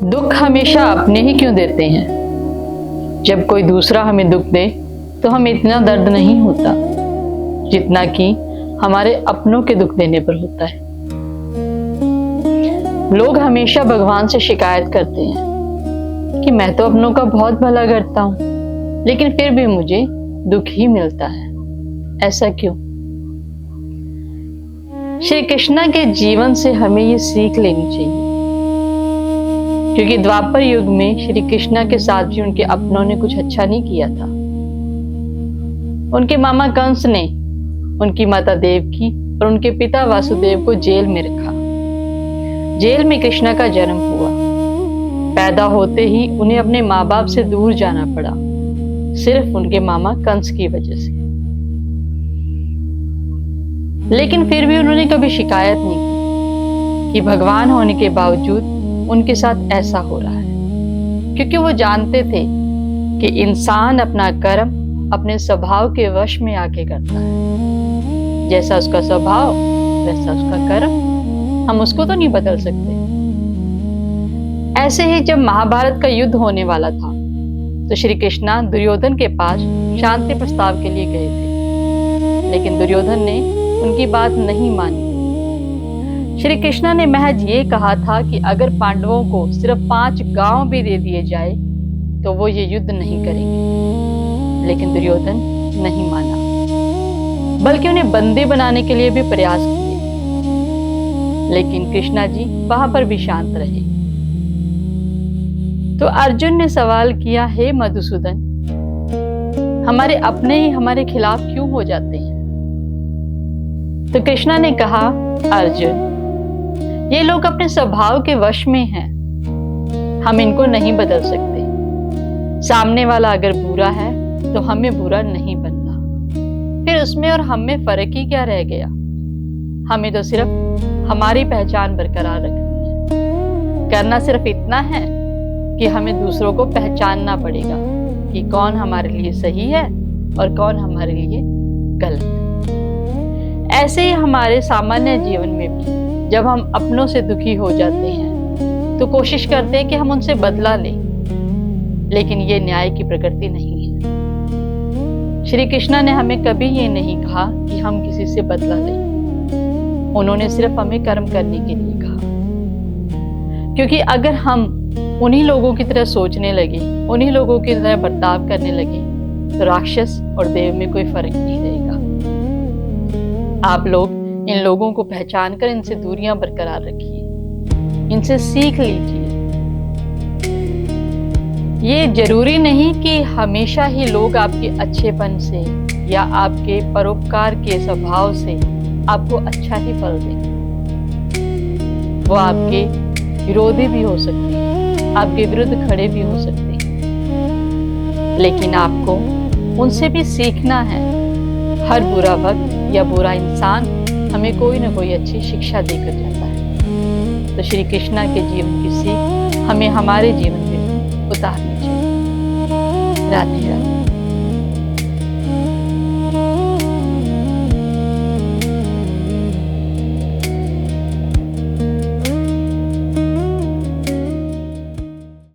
दुख हमेशा अपने ही क्यों देते हैं? जब कोई दूसरा हमें दुख दे तो हमें इतना दर्द नहीं होता जितना कि हमारे अपनों के दुख देने पर होता है। लोग हमेशा भगवान से शिकायत करते हैं कि मैं तो अपनों का बहुत भला करता हूं, लेकिन फिर भी मुझे दुख ही मिलता है। ऐसा क्यों? श्री कृष्ण के जीवन से हमें ये सीख लेनी चाहिए, क्योंकि द्वापर युग में श्री कृष्ण के साथ भी उनके अपनों ने कुछ अच्छा नहीं किया था। उनके मामा कंस ने उनकी माता देवकी और उनके पिता वासुदेव को जेल में रखा। जेल में कृष्ण का जन्म हुआ। पैदा होते ही उन्हें अपने माँ बाप से दूर जाना पड़ा, सिर्फ उनके मामा कंस की वजह से। लेकिन फिर भी उन्होंने कभी शिकायत नहीं की कि भगवान होने के बावजूद उनके साथ ऐसा हो रहा है, क्योंकि वो जानते थे कि इंसान अपना कर्म अपने स्वभाव के वश में आके करता है। जैसा उसका स्वभाव वैसा उसका कर्म, हम उसको तो नहीं बदल सकते। ऐसे ही जब महाभारत का युद्ध होने वाला था तो श्री कृष्ण दुर्योधन के पास शांति प्रस्ताव के लिए गए थे, लेकिन दुर्योधन ने उनकी बात नहीं मानी। श्री कृष्ण ने महज ये कहा था कि अगर पांडवों को सिर्फ 5 गांव भी दे दिए जाए तो वो ये युद्ध नहीं करेंगे, लेकिन दुर्योधन नहीं माना, बल्कि उन्हें बंदी बनाने के लिए भी प्रयास किए। लेकिन कृष्णा जी वहां पर भी शांत रहे। तो अर्जुन ने सवाल किया, हे मधुसूदन, हमारे अपने ही हमारे खिलाफ क्यों हो जाते हैं? तो कृष्णा ने कहा, अर्जुन, ये लोग अपने स्वभाव के वश में हैं, हम इनको नहीं बदल सकते। सामने वाला अगर बुरा है तो हमें बुरा नहीं बनना, फिर उसमें और हम में फर्क ही क्या रह गया? हमें तो सिर्फ हमारी पहचान बरकरार रखनी है। करना सिर्फ इतना है कि हमें दूसरों को पहचानना पड़ेगा कि कौन हमारे लिए सही है और कौन हमारे लिए गलत है। ऐसे ही हमारे सामान्य जीवन में भी जब हम अपनों से दुखी हो जाते हैं तो कोशिश करते हैं कि हम उनसे बदला लें, लेकिन ये न्याय की प्रकृति नहीं है। श्री कृष्ण ने हमें कभी ये नहीं कहा कि हम किसी से बदला लें। उन्होंने सिर्फ हमें कर्म करने के लिए कहा, क्योंकि अगर हम उन्हीं लोगों की तरह सोचने लगे, उन्हीं लोगों की तरह बर्ताव करने लगे, तो राक्षस और देव में कोई फर्क नहीं रहेगा। आप लोग इन लोगों को पहचान कर इनसे दूरियां बरकरार रखिए, इनसे सीख लीजिए। ये जरूरी नहीं कि हमेशा ही लोग आपके अच्छेपन से या आपके परोपकार के स्वभाव से आपको अच्छा ही फल दें। वो आपके विरोधी भी हो सकते हैं, आपके विरुद्ध खड़े भी हो सकते हैं, लेकिन आपको उनसे भी सीखना है। हर बुरा वक्त या बुरा इंसान हमें कोई ना कोई अच्छी शिक्षा देकर जाता है। तो श्री कृष्ण के जीवन की सीख हमें हमारे जीवन में उतारनी चाहिए। राधे राधे।